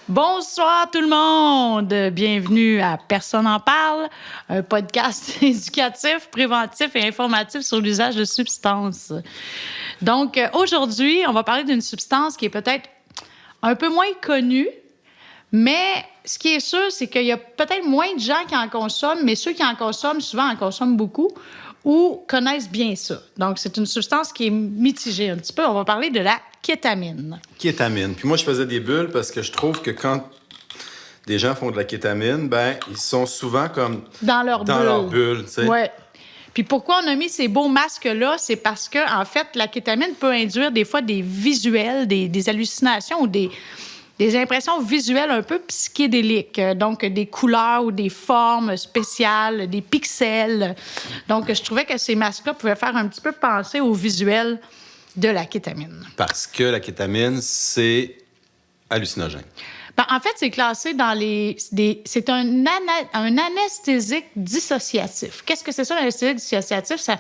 Bonsoir tout le monde! Bienvenue à Personne n'en parle, un podcast éducatif, préventif et informatif sur l'usage de substances. Donc, aujourd'hui, on va parler d'une substance qui est peut-être un peu moins connue, mais ce qui est sûr, c'est qu'il y a peut-être moins de gens qui en consomment, mais ceux qui en consomment, souvent en consomment beaucoup ou connaissent bien ça. Donc, c'est une substance qui est mitigée un petit peu. On va parler de la kétamine. Kétamine. Puis moi, je faisais des bulles parce que je trouve que quand des gens font de la kétamine, ben ils sont souvent comme dans leur bulle, tu sais. Ouais. Puis pourquoi on a mis ces beaux masques-là? C'est parce que, en fait, la kétamine peut induire des fois des visuels, des hallucinations ou des impressions visuelles un peu psychédéliques. Donc, des couleurs ou des formes spéciales, des pixels. Donc, je trouvais que ces masques-là pouvaient faire un petit peu penser au visuel de la kétamine. Parce que la kétamine, c'est hallucinogène. Ben, en fait, c'est classé dans c'est un anesthésique dissociatif. Qu'est-ce que c'est ça, l'anesthésique dissociatif? Ça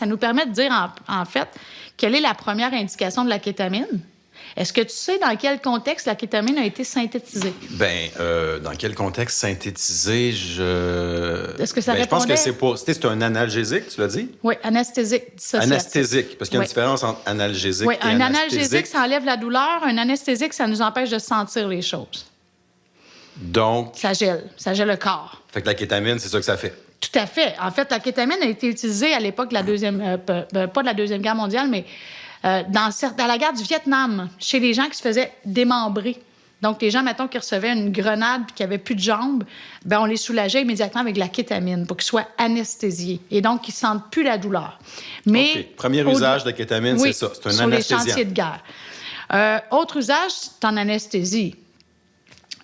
nous permet de dire, en fait, quelle est la première indication de la kétamine. Est-ce que tu sais dans quel contexte la kétamine a été synthétisée? Bien, dans quel contexte synthétisé? Est-ce que ça répondait? Je pense que c'est un analgésique, tu l'as dit? Oui, anesthésique dissociatif. Anesthésique, parce qu'il y a une différence entre analgésique et anesthésique. Oui, un analgésique, ça enlève la douleur. Un anesthésique, ça nous empêche de sentir les choses. Donc? Ça gèle le corps. Fait que la kétamine, c'est ça que ça fait. Tout à fait. En fait, la kétamine a été utilisée à l'époque de la deuxième... pas de la Deuxième Guerre mondiale, mais... dans la guerre du Vietnam, chez les gens qui se faisaient démembrer. Donc, les gens, mettons, qui recevaient une grenade puis qui n'avaient plus de jambes, bien, on les soulageait immédiatement avec de la kétamine pour qu'ils soient anesthésiés et donc qu'ils ne sentent plus la douleur. Mais OK. Premier usage de la kétamine, oui, c'est ça. C'est un sur anesthésiant. Les chantiers de guerre. Autre usage, c'est en anesthésie.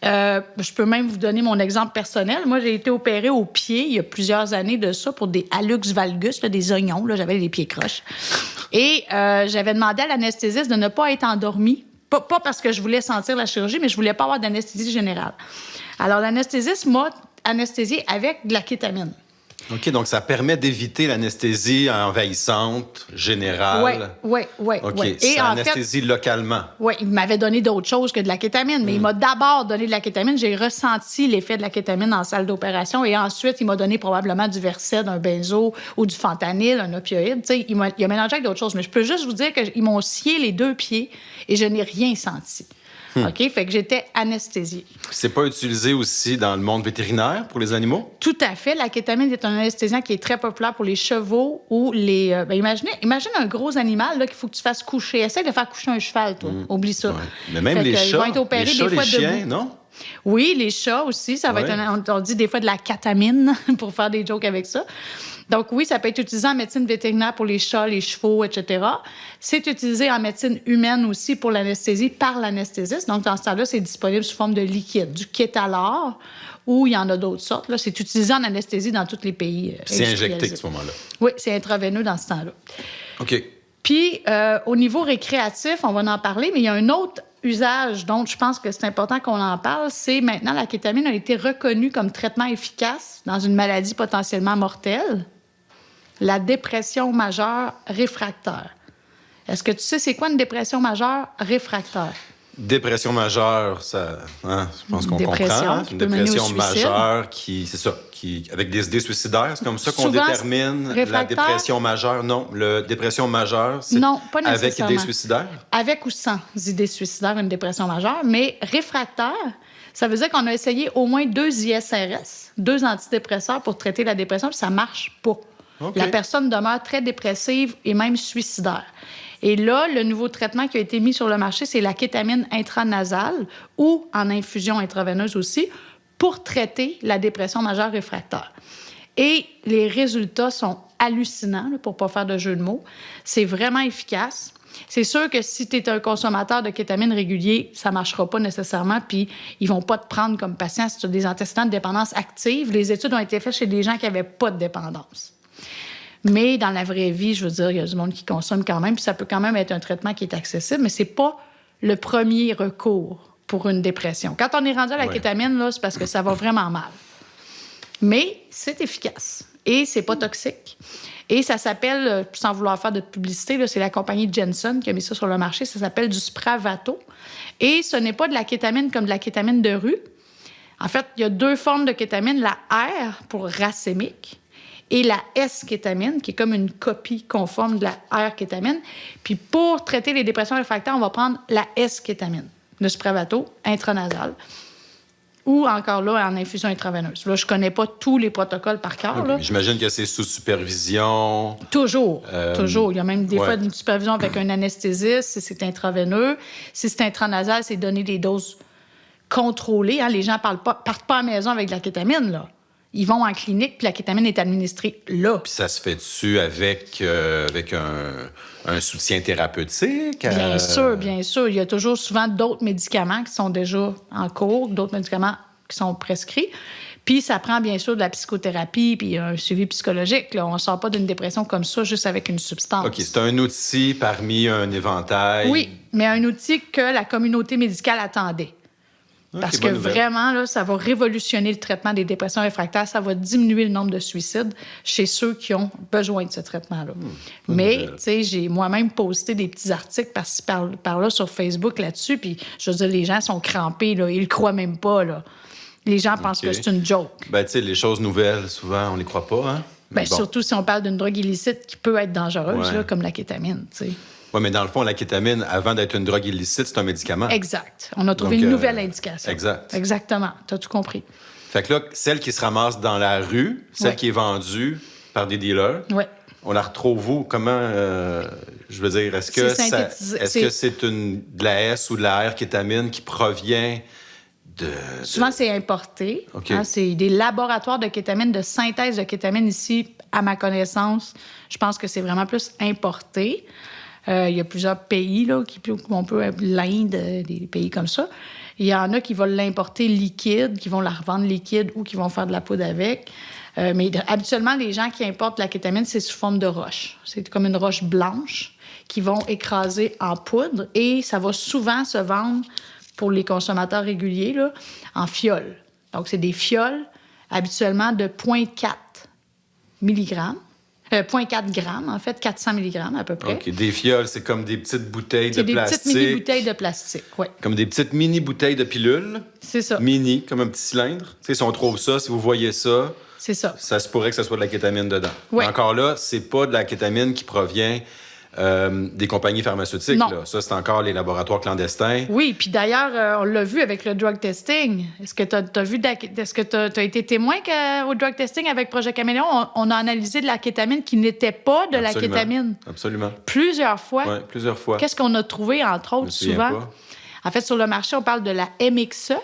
Je peux même vous donner mon exemple personnel. Moi, j'ai été opérée au pied il y a plusieurs années de ça pour des hallux valgus, là, des oignons. Là, j'avais les pieds croches. Et j'avais demandé à l'anesthésiste de ne pas être endormie. Pas parce que je voulais sentir la chirurgie, mais je voulais pas avoir d'anesthésie générale. Alors, l'anesthésiste m'a anesthésiée avec de la kétamine. OK, donc ça permet d'éviter l'anesthésie envahissante, générale. Oui. OK, Et ça anesthésie localement. Oui, il m'avait donné d'autres choses que de la kétamine, mais il m'a d'abord donné de la kétamine. J'ai ressenti l'effet de la kétamine en salle d'opération et ensuite, il m'a donné probablement du Versed, un benzo ou du fentanyl, un opioïde. Tu sais, il a mélangé avec d'autres choses, mais je peux juste vous dire qu'ils m'ont scié les 2 pieds et je n'ai rien senti. OK? Fait que j'étais anesthésiée. C'est pas utilisé aussi dans le monde vétérinaire pour les animaux? Tout à fait. La kétamine est un anesthésiant qui est très populaire pour les chevaux ou les... imagine un gros animal là, qu'il faut que tu fasses coucher. Essaye de faire coucher un cheval, toi. Oublie ça. Ouais. Mais même les chats, ils vont être opérés les des fois chiens, debout. non? Oui, les chats aussi. Ça va être on dit des fois de la catamine pour faire des jokes avec ça. Donc oui, ça peut être utilisé en médecine vétérinaire pour les chats, les chevaux, etc. C'est utilisé en médecine humaine aussi pour l'anesthésie par l'anesthésiste. Donc dans ce temps-là, c'est disponible sous forme de liquide, du kétalor, ou il y en a d'autres sortes. Là, c'est utilisé en anesthésie dans tous les pays. C'est injecté à ce moment-là? Oui, c'est intraveineux dans ce temps-là. OK. Puis, au niveau récréatif, on va en parler, mais il y a un autre usage dont je pense que c'est important qu'on en parle, c'est maintenant la kétamine a été reconnue comme traitement efficace dans une maladie potentiellement mortelle, la dépression majeure réfractaire. Est-ce que tu sais c'est quoi une dépression majeure réfractaire? Dépression majeure, ça, je pense qu'on comprend. Hein? Une dépression majeure avec des idées suicidaires. C'est comme ça qu'on détermine la dépression majeure. Non, la dépression majeure, c'est pas avec idées suicidaires? Avec ou sans idées suicidaires, une dépression majeure. Mais réfractaire, ça veut dire qu'on a essayé au moins 2 ISRS, 2 antidépresseurs pour traiter la dépression, puis ça marche pas. Okay. La personne demeure très dépressive et même suicidaire. Et là, le nouveau traitement qui a été mis sur le marché, c'est la kétamine intranasale ou en infusion intraveineuse aussi pour traiter la dépression majeure réfractaire. Et les résultats sont hallucinants, là, pour ne pas faire de jeu de mots. C'est vraiment efficace. C'est sûr que si tu es un consommateur de kétamine régulier, ça ne marchera pas nécessairement, puis ils ne vont pas te prendre comme patient si tu as des antécédents de dépendance active. Les études ont été faites chez des gens qui n'avaient pas de dépendance. Mais dans la vraie vie, je veux dire, il y a du monde qui consomme quand même, puis ça peut quand même être un traitement qui est accessible, mais c'est pas le premier recours pour une dépression. Quand on est rendu à la kétamine, là, c'est parce que ça va vraiment mal. Mais c'est efficace et c'est pas toxique. Et ça s'appelle, sans vouloir faire de publicité, là, c'est la compagnie Janssen qui a mis ça sur le marché, ça s'appelle du Spravato. Et ce n'est pas de la kétamine comme de la kétamine de rue. En fait, il y a 2 formes de kétamine, la R pour racémique et la S-kétamine, qui est comme une copie conforme de la R-kétamine. Puis pour traiter les dépressions réfractaires, on va prendre la S-kétamine, le Spravato intranasal, ou encore là, en infusion intraveineuse. Là, je ne connais pas tous les protocoles par cœur. Okay. J'imagine que c'est sous supervision. Toujours. Il y a même des fois une supervision avec un anesthésiste, si c'est intraveineux. Si c'est intranasal, c'est donner des doses contrôlées. Hein. Les gens partent pas à la maison avec de la kétamine, là. Ils vont en clinique, puis la kétamine est administrée là. Puis ça se fait dessus avec un soutien thérapeutique? Bien sûr. Il y a toujours souvent d'autres médicaments qui sont déjà en cours, d'autres médicaments qui sont prescrits. Puis ça prend bien sûr de la psychothérapie puis un suivi psychologique. Là. On ne sort pas d'une dépression comme ça juste avec une substance. OK, c'est un outil parmi un éventail. Oui, mais un outil que la communauté médicale attendait. Parce que vraiment, là, ça va révolutionner le traitement des dépressions réfractaires. Ça va diminuer le nombre de suicides chez ceux qui ont besoin de ce traitement-là. Mais, tu sais, j'ai moi-même posté des petits articles par-là sur Facebook là-dessus. Puis, je veux dire, les gens sont crampés, là. Ils le croient même pas, là. Les gens pensent que c'est une joke. Ben, tu sais, les choses nouvelles, souvent, on les croit pas, hein? Ben, surtout si on parle d'une drogue illicite qui peut être dangereuse, là, comme la kétamine, tu sais. Oui, mais dans le fond, la kétamine, avant d'être une drogue illicite, c'est un médicament. Exact. On a trouvé une nouvelle indication. Exact. Exactement. Tu as tout compris. Fait que là, celle qui se ramasse dans la rue, celle qui est vendue par des dealers, on la retrouve où? Comment, je veux dire, est-ce que c'est de la S ou de la R-kétamine qui provient de... Souvent, c'est importé. Okay. Hein, c'est des laboratoires de kétamine, de synthèse de kétamine ici, à ma connaissance. Je pense que c'est vraiment plus importé. Il y a plusieurs pays, là, on peut l'Inde, des pays comme ça. Il y en a qui vont l'importer liquide, qui vont la revendre liquide ou qui vont faire de la poudre avec. Mais habituellement, les gens qui importent la kétamine, c'est sous forme de roche. C'est comme une roche blanche qu'ils vont écraser en poudre et ça va souvent se vendre pour les consommateurs réguliers là, en fioles. Donc, c'est des fioles habituellement de 0,4 mg. 0,4 grammes, en fait, 400 mg à peu près. OK. Des fioles, c'est comme des petites bouteilles de plastique. C'est des petites mini-bouteilles de plastique, oui. Comme des petites mini-bouteilles de pilules. C'est ça. Mini, comme un petit cylindre. Tu sais, si on trouve ça, si vous voyez ça... C'est ça. Ça se pourrait que ce soit de la kétamine dedans. Oui. Mais encore là, c'est pas de la kétamine qui provient des compagnies pharmaceutiques. Non. Là. Ça, c'est encore les laboratoires clandestins. Oui, puis d'ailleurs, on l'a vu avec le drug testing. Est-ce que tu as vu... Est-ce que tu as été témoin qu'au drug testing avec Projet Caméléon, on a analysé de la kétamine qui n'était pas de la kétamine? Absolument. Plusieurs fois. Oui, plusieurs fois. Qu'est-ce qu'on a trouvé, entre autres, souvent? Pas. En fait, sur le marché, on parle de la MXE,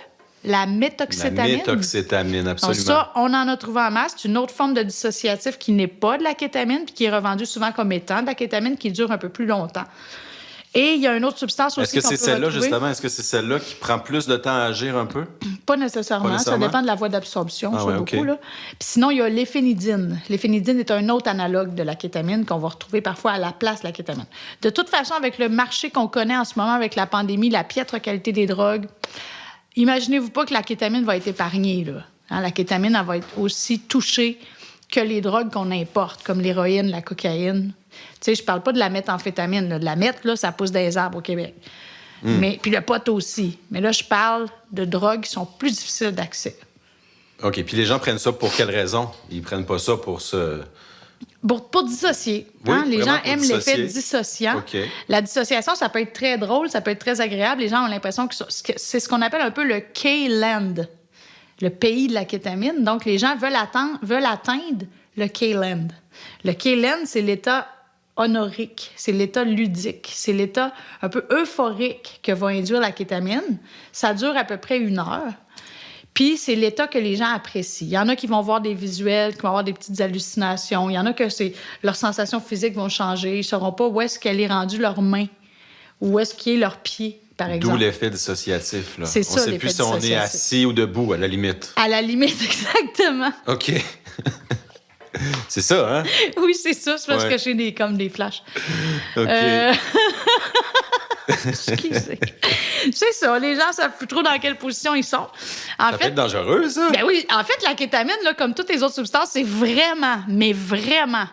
la méthoxétamine. La méthoxétamine, absolument. Donc ça, on en a trouvé en masse. C'est une autre forme de dissociatif qui n'est pas de la kétamine puis qui est revendue souvent comme étant de la kétamine qui dure un peu plus longtemps. Et il y a une autre substance aussi qu'on peut retrouver. Est-ce que c'est celle-là, justement, est-ce que c'est celle-là qui prend plus de temps à agir un peu? Pas nécessairement. Ça dépend de la voie d'absorption, beaucoup. Là. Puis sinon, il y a l'éphénidine. L'éphénidine est un autre analogue de la kétamine qu'on va retrouver parfois à la place de la kétamine. De toute façon, avec le marché qu'on connaît en ce moment, avec la pandémie, la piètre qualité des drogues, imaginez-vous pas que la kétamine va être épargnée. Là. Hein, la kétamine, elle va être aussi touchée que les drogues qu'on importe, comme l'héroïne, la cocaïne. Tu sais, je parle pas de la méthamphétamine. Là. De la meth, là, ça pousse des arbres au Québec. Mais puis le pot aussi. Mais là, je parle de drogues qui sont plus difficiles d'accès. OK. Puis les gens prennent ça pour quelle raison? Ils prennent pas ça pour se... Pour dissocier. Hein? Oui, les gens aiment l'effet dissociant. Okay. La dissociation, ça peut être très drôle, ça peut être très agréable. Les gens ont l'impression que c'est ce qu'on appelle un peu le K-Land, le pays de la kétamine. Donc, les gens veulent atteindre le K-Land. Le K-Land, c'est l'état honorique, c'est l'état ludique, c'est l'état un peu euphorique que va induire la kétamine. Ça dure à peu près 1 heure. Puis, c'est l'état que les gens apprécient. Il y en a qui vont voir des visuels, qui vont avoir des petites hallucinations. Il y en a que leurs sensations physiques vont changer. Ils ne sauront pas où est-ce qu'elle est rendue leur main, où est-ce qu'il est leur pied, par exemple. D'où l'effet dissociatif. Là. C'est ça, on ne sait plus si on est assis ou debout, à la limite. À la limite, exactement. OK. C'est ça, hein? Oui, c'est ça. C'est parce que j'ai comme des flashs. OK. Excusez. C'est ça, les gens ne savent plus trop dans quelle position ils sont. Ça peut être dangereux, ça? Ben oui, en fait, la kétamine, là, comme toutes les autres substances, c'est vraiment, mais vraiment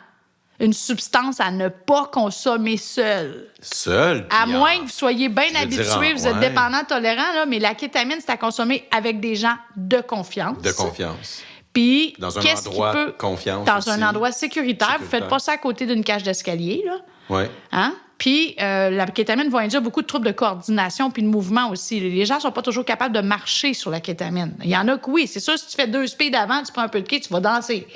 une substance à ne pas consommer seule. Seule? À moins que vous soyez bien habitué, vous êtes dépendant, tolérant, là, mais la kétamine, c'est à consommer avec des gens de confiance. De confiance. Puis, dans un endroit de confiance dans aussi. Un endroit sécuritaire. Vous ne faites pas ça à côté d'une cage d'escalier, là. Oui. Hein? Puis, la kétamine va induire beaucoup de troubles de coordination puis de mouvement aussi. Les gens ne sont pas toujours capables de marcher sur la kétamine. Il y en a que oui. C'est sûr, si tu fais 2 speeds avant, tu prends un peu de quai, tu vas danser.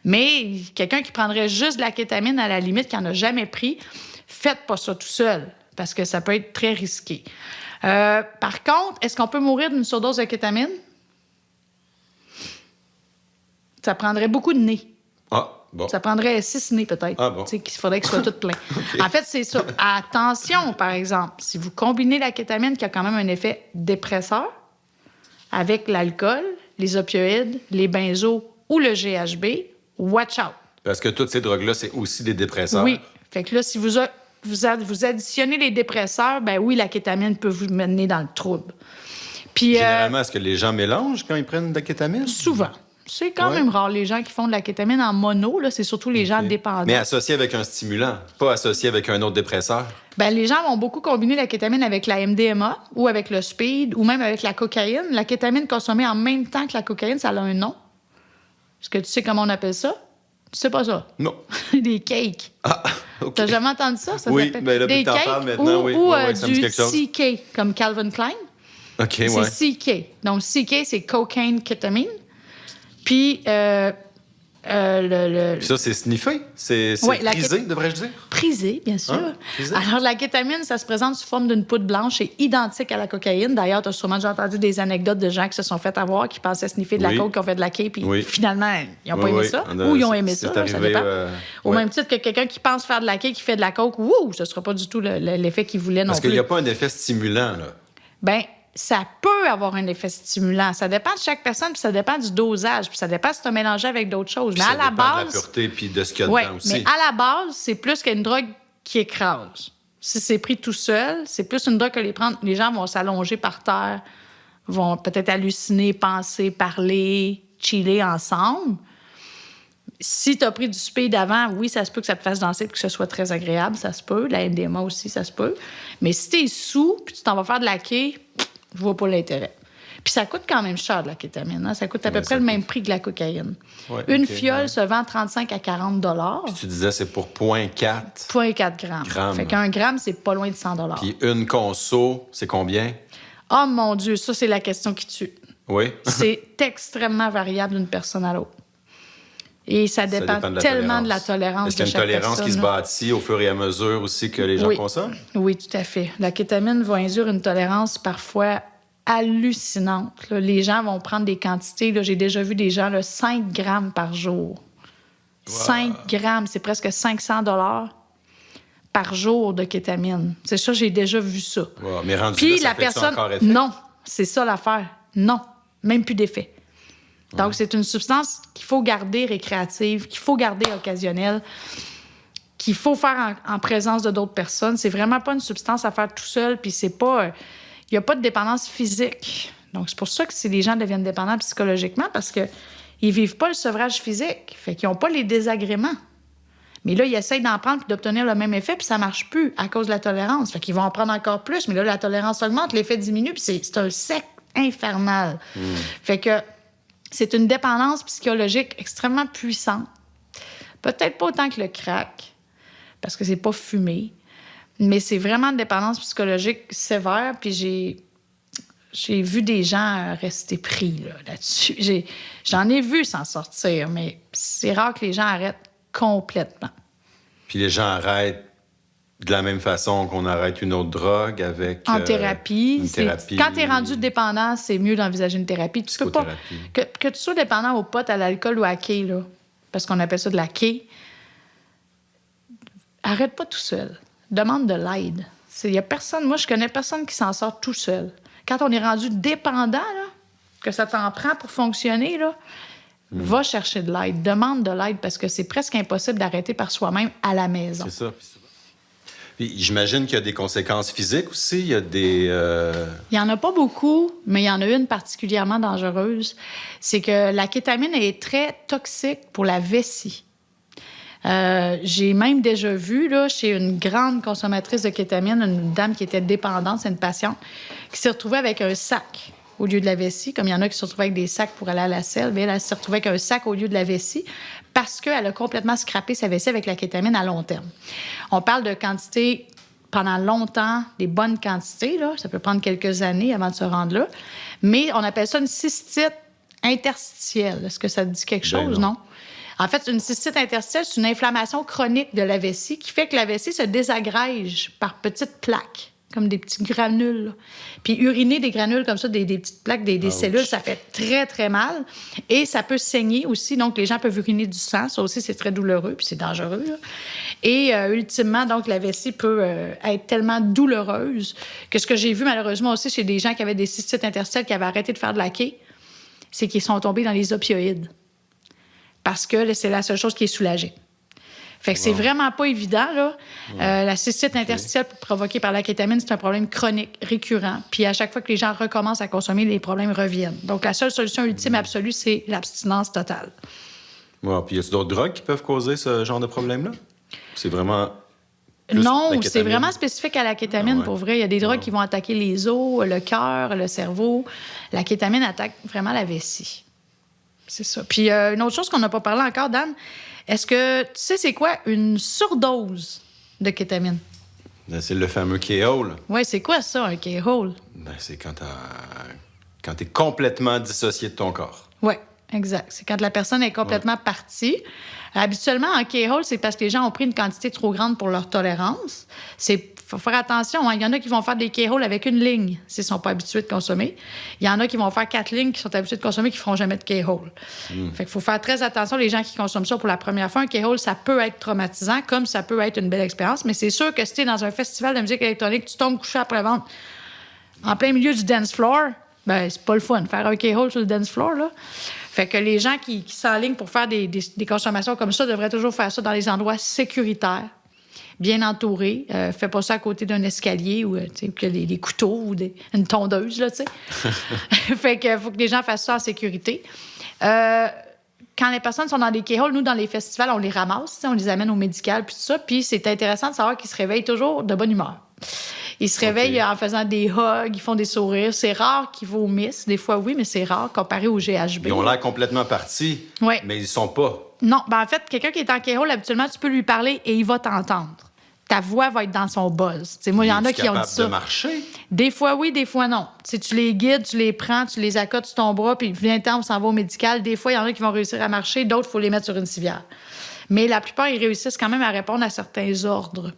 Mais quelqu'un qui prendrait juste de la kétamine, à la limite, qui n'en a jamais pris, faites pas ça tout seul, parce que ça peut être très risqué. Par contre, est-ce qu'on peut mourir d'une surdose de kétamine? Ça prendrait beaucoup de nez. Ah, bon. Ça prendrait 6 nez, peut-être. Ah, bon. Tu sais, qu'il faudrait qu'ils soient tous pleins. Okay. En fait, c'est ça. Attention, par exemple, si vous combinez la kétamine, qui a quand même un effet dépresseur, avec l'alcool, les opioïdes, les benzos ou le GHB, watch out. Parce que toutes ces drogues-là, c'est aussi des dépresseurs. Oui. Fait que là, si vous additionnez les dépresseurs, ben oui, la kétamine peut vous mener dans le trouble. Puis, généralement, est-ce que les gens mélangent quand ils prennent de la kétamine? Souvent. C'est quand même rare, les gens qui font de la kétamine en mono, là, c'est surtout les gens dépendants. Mais associé avec un stimulant, pas associé avec un autre dépresseur. Bien, les gens vont beaucoup combiner la kétamine avec la MDMA ou avec le speed ou même avec la cocaïne. La kétamine consommée en même temps que la cocaïne, ça a un nom. Est-ce que tu sais comment on appelle ça? Tu sais pas ça? Non. Des cakes. Ah, OK. T'as jamais entendu ça? Ça oui, s'appelle bien là, des t'en cakes parles maintenant, oui. Ou ça me dit du quelque chose. CK, comme Calvin Klein. OK, C'est CK. Donc, CK, c'est cocaine kétamine. Puis, Puis ça, c'est sniffé? C'est prisé, devrais-je dire? Prisé, bien sûr. Hein? Prisé? Alors, la kétamine, ça se présente sous forme d'une poudre blanche et identique à la cocaïne. D'ailleurs, tu as sûrement déjà entendu des anecdotes de gens qui se sont fait avoir, qui pensaient sniffer de la coke, qui ont fait de la K, puis finalement, ils n'ont pas aimé ça. Ou ils ont aimé ça, arrivé, ça dépend. Au même titre que quelqu'un qui pense faire de la K, qui fait de la coke, ce ne sera pas du tout l'effet qu'il voulait non plus. Parce qu'il n'y a pas un effet stimulant, là. Bien, ça peut avoir un effet stimulant. Ça dépend de chaque personne, puis ça dépend du dosage, puis ça dépend si tu as mélangé avec d'autres choses. Puis mais à la base, de la pureté puis de ce qu'il y a dedans aussi. Mais à la base, c'est plus qu'une drogue qui écrase. Si c'est pris tout seul, c'est plus une drogue que les gens vont s'allonger par terre, vont peut-être halluciner, penser, parler, chiller ensemble. Si tu as pris du speed avant, oui, ça se peut que ça te fasse danser et que ce soit très agréable, ça se peut. La MDMA aussi, ça se peut. Mais si tu es sous puis tu t'en vas faire de la quai, je vois pas l'intérêt. Puis ça coûte quand même cher, de la kétamine. Hein? Ça coûte à peu près le même prix que la cocaïne. Ouais, une fiole se vend 35 à 40 $. Puis tu disais c'est pour 0,4. 0,4 grammes. Fait qu'un gramme, c'est pas loin de 100 $. Puis une conso, c'est combien? Oh mon Dieu, ça, c'est la question qui tue. Oui. C'est extrêmement variable d'une personne à l'autre. Et ça dépend tellement de la tolérance de chaque personne. Est-ce qu'il y a une tolérance qui se bâtit au fur et à mesure aussi que les gens consomment? Oui, tout à fait. La kétamine va induire une tolérance parfois hallucinante. Là. Les gens vont prendre des quantités. Là, j'ai déjà vu des gens 5 grammes par jour. Wow. 5 grammes, c'est presque 500 $ par jour de kétamine. C'est ça, j'ai déjà vu ça. Wow. Mais rendu puis là, ça fait ça encore effet? Non, c'est ça l'affaire. Non, même plus d'effet. Donc, c'est une substance qu'il faut garder récréative, qu'il faut garder occasionnelle, qu'il faut faire en présence de d'autres personnes. C'est vraiment pas une substance à faire tout seul, puis c'est pas... Il n'y a pas de dépendance physique. Donc, c'est pour ça que les gens deviennent dépendants psychologiquement, parce qu'ils ne vivent pas le sevrage physique. Fait qu'ils n'ont pas les désagréments. Mais là, ils essayent d'en prendre puis d'obtenir le même effet, puis ça ne marche plus à cause de la tolérance. Fait qu'ils vont en prendre encore plus, mais là, la tolérance augmente, l'effet diminue, puis c'est un cercle infernal. Fait que c'est une dépendance psychologique extrêmement puissante. Peut-être pas autant que le crack, parce que c'est pas fumé, mais c'est vraiment une dépendance psychologique sévère. Puis j'ai vu des gens rester pris là-dessus. J'en ai vu s'en sortir, mais c'est rare que les gens arrêtent complètement. Puis les gens arrêtent de la même façon qu'on arrête une autre drogue avec... En thérapie. Une thérapie. Quand tu es rendu dépendant, c'est mieux d'envisager une thérapie. Tu peux pas... Que tu sois dépendant au pot, à l'alcool ou à quai, là, parce qu'on appelle ça de la quai, arrête pas tout seul. Demande de l'aide. Y a personne... Moi, je connais personne qui s'en sort tout seul. Quand on est rendu dépendant, là, que ça t'en prend pour fonctionner, là, va chercher de l'aide. Demande de l'aide, parce que c'est presque impossible d'arrêter par soi-même à la maison. C'est ça. Puis, j'imagine qu'il y a des conséquences physiques aussi. Il y a des... Il n'y en a pas beaucoup, mais il y en a une particulièrement dangereuse. C'est que la kétamine est très toxique pour la vessie. J'ai même déjà vu, là, chez une grande consommatrice de kétamine, une dame qui était dépendante, c'est une patiente, qui s'est retrouvée avec un sac au lieu de la vessie. Comme il y en a qui se retrouvent avec des sacs pour aller à la selle, bien, elle s'est retrouvée avec un sac au lieu de la vessie parce qu'elle a complètement scrappé sa vessie avec la kétamine à long terme. On parle de quantité pendant longtemps, des bonnes quantités, là. Ça peut prendre quelques années avant de se rendre là. Mais on appelle ça une cystite interstitielle. Est-ce que ça te dit quelque chose, non? En fait, une cystite interstitielle, c'est une inflammation chronique de la vessie qui fait que la vessie se désagrège par petites plaques, comme des petits granules. Puis uriner des granules comme ça, des petites plaques, des cellules, ça fait très, très mal. Et ça peut saigner aussi. Donc, les gens peuvent uriner du sang. Ça aussi, c'est très douloureux, puis c'est dangereux, là. Et ultimement, donc, la vessie peut être tellement douloureuse que ce que j'ai vu, malheureusement, aussi chez des gens qui avaient des cystites interstitielles, qui avaient arrêté de faire de la quai, c'est qu'ils sont tombés dans les opioïdes. Parce que c'est la seule chose qui est soulagée. Fait que c'est vraiment pas évident, là. La cystite interstitielle provoquée par la kétamine, c'est un problème chronique, récurrent. Puis à chaque fois que les gens recommencent à consommer, les problèmes reviennent. Donc la seule solution ultime absolue, c'est l'abstinence totale. Puis y a-t-il d'autres drogues qui peuvent causer ce genre de problème-là? C'est vraiment... Non, c'est vraiment spécifique à la kétamine, pour vrai. Il y a des drogues qui vont attaquer les os, le cœur, le cerveau. La kétamine attaque vraiment la vessie. C'est ça. Puis une autre chose qu'on n'a pas parlé encore, Dan, est-ce que tu sais c'est quoi une surdose de kétamine? C'est le fameux K-hole. Oui, c'est quoi ça, un K-hole? C'est quand t'es complètement dissocié de ton corps. Oui, exact. C'est quand la personne est complètement partie. Habituellement, en K-hole, c'est parce que les gens ont pris une quantité trop grande pour leur tolérance. Faut faire attention. Il y en a qui vont faire des K-hole avec une ligne s'ils ne sont pas habitués de consommer. Il y en a qui vont faire 4 lignes qui sont habitués de consommer qui ne feront jamais de K-hole. Fait qu'il faut faire très attention. Les gens qui consomment ça pour la première fois, un K-hole, ça peut être traumatisant comme ça peut être une belle expérience. Mais c'est sûr que si tu es dans un festival de musique électronique, tu tombes couché après-vente en plein milieu du dance floor, ben c'est pas le fun. Faire un K-hole sur le dance floor, là. Fait que les gens qui s'enlignent pour faire des consommations comme ça devraient toujours faire ça dans les endroits sécuritaires, bien entourés. Fais pas ça à côté d'un escalier ou que des couteaux ou une tondeuse, là, tu sais. Fait que faut que les gens fassent ça en sécurité. Quand les personnes sont dans des K-holes, nous, dans les festivals, on les ramasse, on les amène au médical, puis tout ça. Puis c'est intéressant de savoir qu'ils se réveillent toujours de bonne humeur. Ils se réveillent en faisant des hugs, ils font des sourires. C'est rare qu'ils vomissent. Des fois, oui, mais c'est rare comparé au GHB. Ils ont l'air complètement partis, mais ils sont pas. Non, en fait, quelqu'un qui est en K-hole, habituellement, tu peux lui parler et il va t'entendre. Ta voix va être dans son buzz. T'sais, moi, il y en a qui ont dit ça. De marcher? Des fois, oui, des fois, non. T'sais, tu les guides, tu les prends, tu les accotes sur ton bras, puis viens-t'en, on s'en va au médical. Des fois, il y en a qui vont réussir à marcher, d'autres, il faut les mettre sur une civière. Mais la plupart, ils réussissent quand même à répondre à certains ordres.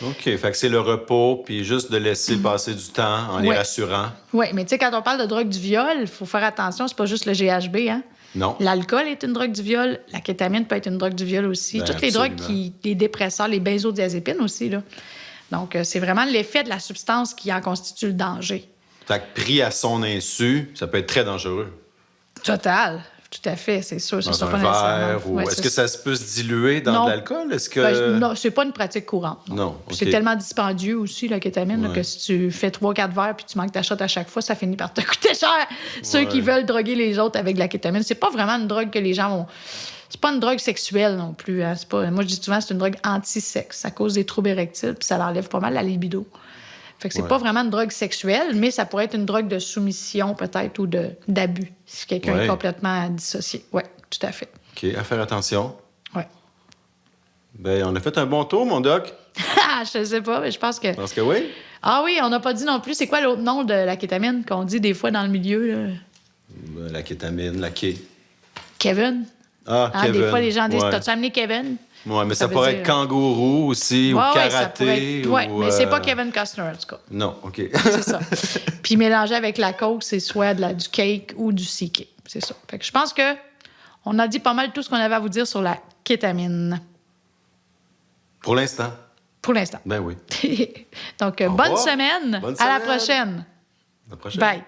OK. Fait que c'est le repos, puis juste de laisser passer du temps en les rassurant. Oui, mais tu sais, quand on parle de drogue du viol, il faut faire attention, c'est pas juste le GHB, hein? Non. L'alcool est une drogue du viol. La kétamine peut être une drogue du viol aussi. Toutes les drogues les dépresseurs, les benzodiazépines aussi, là. Donc, c'est vraiment l'effet de la substance qui en constitue le danger. Fait que pris à son insu, ça peut être très dangereux. Total. Tout à fait, c'est sûr. Dans un verre, ou est-ce que ça peut se diluer dans de l'alcool? Est-ce que... non, c'est pas une pratique courante. Non. Okay. C'est tellement dispendieux aussi, la kétamine, là, que si tu fais 3-4 verres puis tu manques ta shot à chaque fois, ça finit par te coûter cher. Ceux qui veulent droguer les autres avec de la kétamine, c'est pas vraiment une drogue que les gens vont... C'est pas une drogue sexuelle non plus. Hein. Moi, je dis souvent c'est une drogue anti-sexe. Ça cause des troubles érectiles puis ça enlève pas mal la libido. Fait que c'est pas vraiment une drogue sexuelle, mais ça pourrait être une drogue de soumission peut-être ou d'abus si quelqu'un est complètement dissocié. Oui, tout à fait. OK, à faire attention. Oui. Bien, on a fait un bon tour, mon doc. Je sais pas, mais je pense que... Parce que oui. Ah oui, on n'a pas dit non plus. C'est quoi l'autre nom de la kétamine qu'on dit des fois dans le milieu? Là? La kétamine, la K. Kevin. Kevin. Des fois, les gens disent, t'as-tu amené Kevin? Oui, mais ça pourrait être kangourou aussi, ou karaté. Oui, mais c'est pas Kevin Costner, en tout cas. Non, OK. C'est ça. Puis mélanger avec la coke, c'est soit du cake ou du CK. C'est ça. Fait que je pense que on a dit pas mal tout ce qu'on avait à vous dire sur la kétamine. Pour l'instant. Pour l'instant. Ben oui. Donc, bonne semaine. À la prochaine. À la prochaine. Bye.